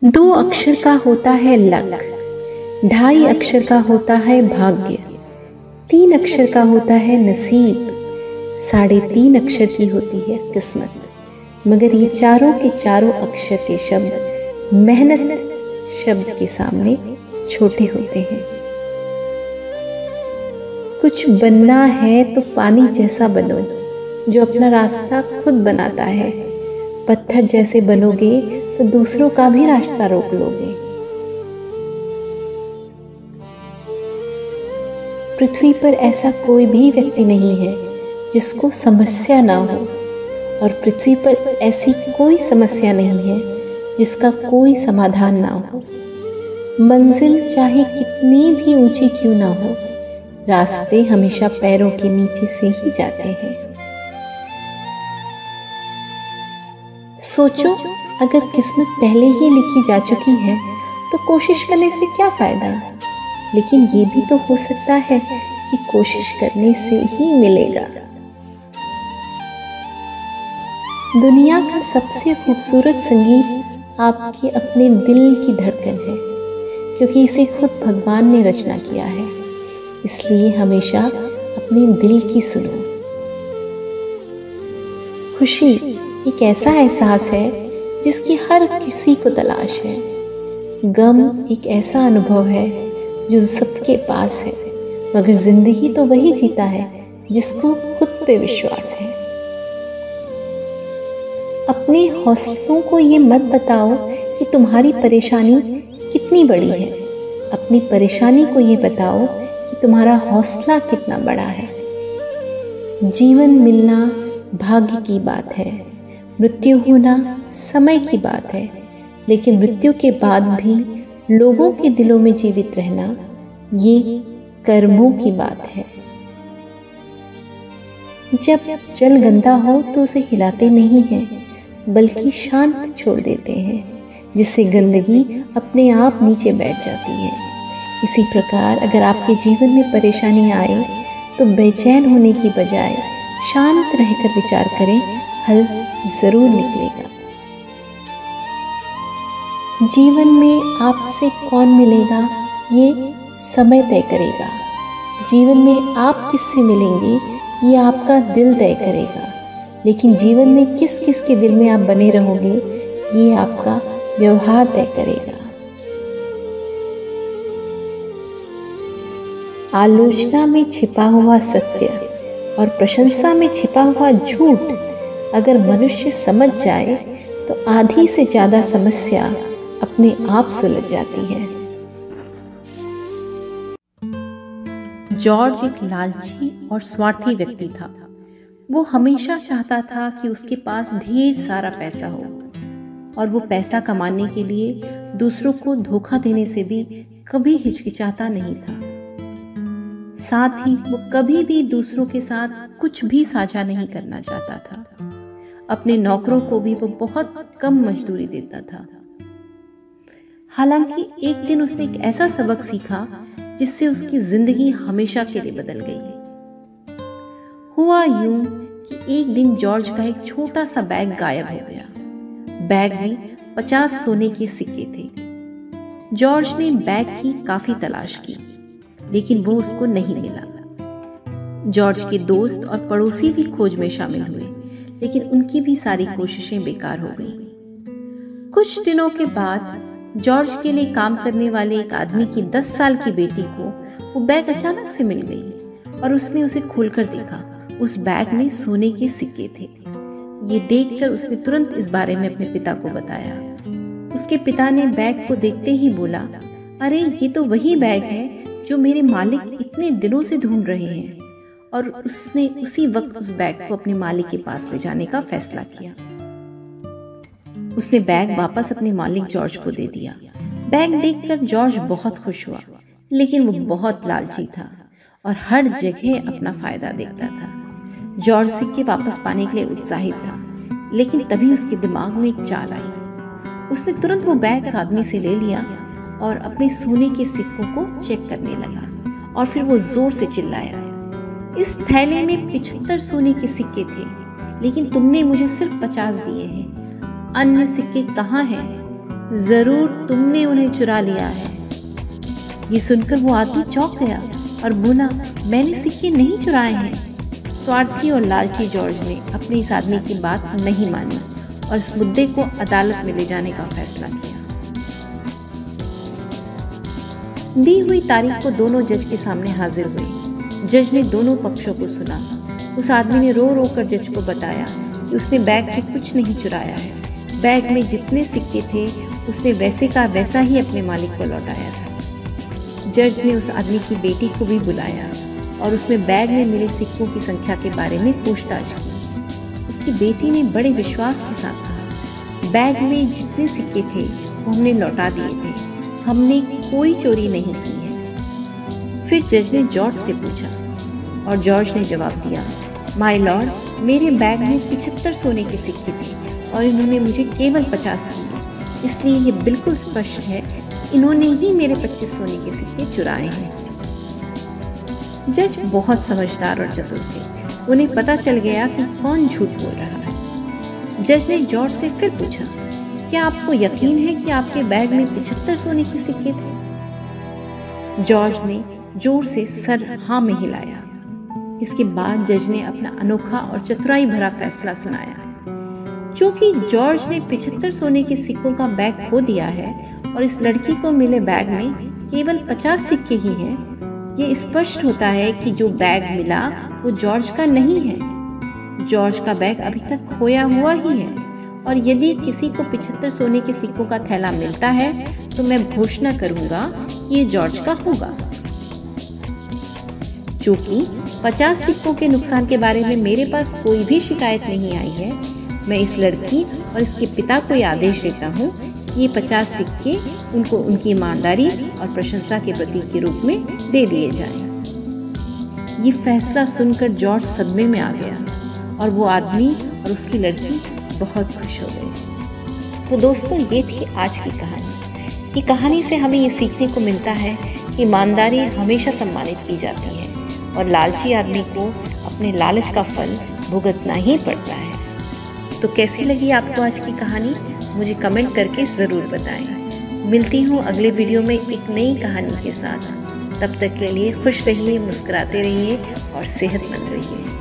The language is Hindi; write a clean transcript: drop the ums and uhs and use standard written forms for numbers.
2 अक्षर का होता है लक, 2.5 अक्षर का होता है भाग्य, 3 अक्षर का होता है नसीब, 3.5 अक्षर की होती है किस्मत। मगर ये चारों के चारों अक्षर के शब्द मेहनत शब्द के सामने छोटे होते हैं। कुछ बनना है तो पानी जैसा बनो, जो अपना रास्ता खुद बनाता है। पत्थर जैसे बनोगे तो दूसरों का भी रास्ता रोक लोगे। पृथ्वी पर ऐसा कोई भी व्यक्ति नहीं है जिसको समस्या ना हो, और पृथ्वी पर ऐसी कोई समस्या नहीं है जिसका कोई समाधान ना हो। मंजिल चाहे कितनी भी ऊंची क्यों ना हो, रास्ते हमेशा पैरों के नीचे से ही जाते हैं। सोचो, अगर किस्मत पहले ही लिखी जा चुकी है तो कोशिश करने से क्या फायदा। लेकिन ये भी तो हो सकता है कि कोशिश करने से ही मिलेगा। दुनिया का सबसे खूबसूरत संगीत आपके अपने दिल की धड़कन है, क्योंकि इसे खुद भगवान ने रचना किया है। इसलिए हमेशा अपने दिल की सुनो। खुशी एक ऐसा एहसास है जिसकी हर किसी को तलाश है। गम एक ऐसा अनुभव है जो सबके पास है, मगर जिंदगी तो वही जीता है जिसको खुद पे विश्वास है। अपने हौसलों को ये मत बताओ कि तुम्हारी परेशानी कितनी बड़ी है। अपनी परेशानी को ये बताओ कि तुम्हारा हौसला कितना बड़ा है। जीवन मिलना भाग्य की बात है, मृत्यु होना समय की बात है, लेकिन मृत्यु के बाद भी लोगों के दिलों में जीवित रहना ये कर्मों की बात है। जब जल गंदा हो तो उसे हिलाते नहीं हैं, बल्कि शांत छोड़ देते हैं, जिससे गंदगी अपने आप नीचे बैठ जाती है। इसी प्रकार अगर आपके जीवन में परेशानी आए तो बेचैन होने की बजाय शांत रहकर विचार करें, हल जरूर निकलेगा। जीवन में आपसे कौन मिलेगा ये समय तय करेगा। जीवन में आप किससे मिलेंगे ये आपका दिल तय करेगा। लेकिन जीवन में किस किस के दिल में आप बने रहोगे ये आपका व्यवहार तय करेगा। आलोचना में छिपा हुआ सत्य और प्रशंसा में छिपा हुआ झूठ अगर मनुष्य समझ जाए तो आधी से ज्यादा समस्या अपने आप सुलझ जाती है। जॉर्ज एक लालची और स्वार्थी व्यक्ति था। वो हमेशा चाहता था कि उसके पास ढेर सारा पैसा हो, और वो पैसा कमाने के लिए दूसरों को धोखा देने से भी कभी हिचकिचाता नहीं था। साथ ही वो कभी भी दूसरों के साथ कुछ भी साझा नहीं करना चाहता था। अपने नौकरों को भी वो बहुत कम मजदूरी देता था। हालांकि एक दिन उसने एक ऐसा सबक सीखा जिससे उसकी जिंदगी हमेशा के लिए बदल गई। हुआ यूं कि एक दिन जॉर्ज का एक छोटा सा बैग गायब हो गया। बैग में 50 सोने के सिक्के थे। जॉर्ज ने बैग की काफी तलाश की, लेकिन वो उसको नहीं मिला। जॉर्ज के दोस्त और पड़ोसी भी खोज में शामिल हुए, लेकिन उनकी भी सारी कोशिशें बेकार हो गईं। कुछ दिनों के बाद जॉर्ज के लिए काम करने वाले एक आदमी की 10 साल की बेटी को वो बैग अचानक से मिल गई, और उसने उसे खोलकर देखा। उस बैग में सोने के सिक्के थे। ये देखकर उसने तुरंत इस बारे में अपने पिता को बताया। उसके पिता ने बैग को देखते ही बोला, अरे ये तो वही बैग है जो मेरे मालिक इतने दिनों से ढूंढ रहे हैं। और उसने उसी वक्त उस बैग को अपने मालिक के पास ले जाने का फैसला किया। उसने बैग वापस अपने मालिक जॉर्ज को दे दिया। बैग देखकर जॉर्ज बहुत खुश हुआ, लेकिन वो बहुत लालची था और हर जगह अपना फायदा देखता था। जॉर्ज सिक्के वापस पाने के लिए उत्साहित था, लेकिन तभी उसके दिमाग में एक चाल आई। उसने तुरंत वो बैग उस आदमी से ले लिया और अपने सोने के सिक्कों को चेक करने लगा, और फिर वो जोर से चिल्लाया, इस थैले में 75 सोने के सिक्के थे, लेकिन तुमने मुझे सिर्फ 50 दिए हैं। अन्य सिक्के कहाँ हैं? जरूर तुमने उन्हें चुरा लिया है। ये सुनकर वो आदमी चौंक गया और बोला, मैंने सिक्के नहीं चुराए हैं। स्वार्थी और लालची जॉर्ज ने अपने इस आदमी की बात नहीं मानी और इस मुद्दे को अदालत में ले जाने का फैसला किया। दी हुई तारीख को दोनों जज के सामने हाजिर हुए। जज ने दोनों पक्षों को सुना। उस आदमी ने रो रो कर जज को बताया कि उसने बैग से कुछ नहीं चुराया है। बैग में जितने सिक्के थे उसने वैसे का वैसा ही अपने मालिक को लौटाया था। जज ने उस आदमी की बेटी को भी बुलाया और उसमें बैग में मिले सिक्कों की संख्या के बारे में पूछताछ की। उसकी बेटी ने बड़े विश्वास के साथ कहा, बैग में जितने सिक्के थे वो हमने लौटा दिए थे, हमने कोई चोरी नहीं की है। फिर जज ने जॉर्ज से पूछा और जॉर्ज ने जवाब दिया, माय लॉर्ड, मेरे बैग में 75 सोने के सिक्के थे और इन्होंने मुझे केवल 50 दिए, इसलिए ये बिल्कुल स्पष्ट है कि इन्होंने ही मेरे 25 सोने के सिक्के चुराए हैं। जज बहुत समझदार और चतुर थे। उन्हें पता चल गया कि कौन झूठ बोल रहा है। जज ने जॉर्ज से फिर पूछा, क्या आपको यकीन है कि आपके बैग में 75 सोने के सिक्के थे? जॉर्ज ने जोर से सर हाँ में हिलाया। इसके बाद जज ने अपना अनोखा और चतुराई भरा फैसला सुनाया। क्योंकि जॉर्ज ने 75 सोने के सिक्कों का बैग खो दिया है और इस लड़की को मिले बैग में केवल 50 सिक्के ही हैं, ये स्पष्ट होता है कि जो बैग मिला वो जॉर्ज का नहीं है। जॉर्ज का बैग अभी तक खोया हुआ ही है और यदि किसी को 75 सोने के सिक्कों का थैला मिलता है तो मैं घोषणा करूंगा कि ये जॉर्ज का होगा। चूंकि 50 सिक्कों के नुकसान के बारे में मेरे पास कोई भी शिकायत नहीं आई है, मैं इस लड़की और इसके पिता को यह आदेश देता हूँ कि ये 50 सिक्के उनको उनकी ईमानदारी और प्रशंसा के प्रतीक के रूप में दे दिए जाएं। ये फैसला सुनकर जॉर्ज सदमे में आ गया और वो आदमी और उसकी लड़की बहुत खुश हो गए। तो दोस्तों, ये थी आज की कहानी। ये कहानी से हमें ये सीखने को मिलता है कि ईमानदारी हमेशा सम्मानित की जाती है और लालची आदमी को अपने लालच का फल भुगतना ही पड़ता है। तो कैसी लगी आपको आज की कहानी? मुझे कमेंट करके ज़रूर बताएं। मिलती हूँ अगले वीडियो में एक नई कहानी के साथ। तब तक के लिए खुश रहिए, मुस्कुराते रहिए और सेहतमंद रहिए।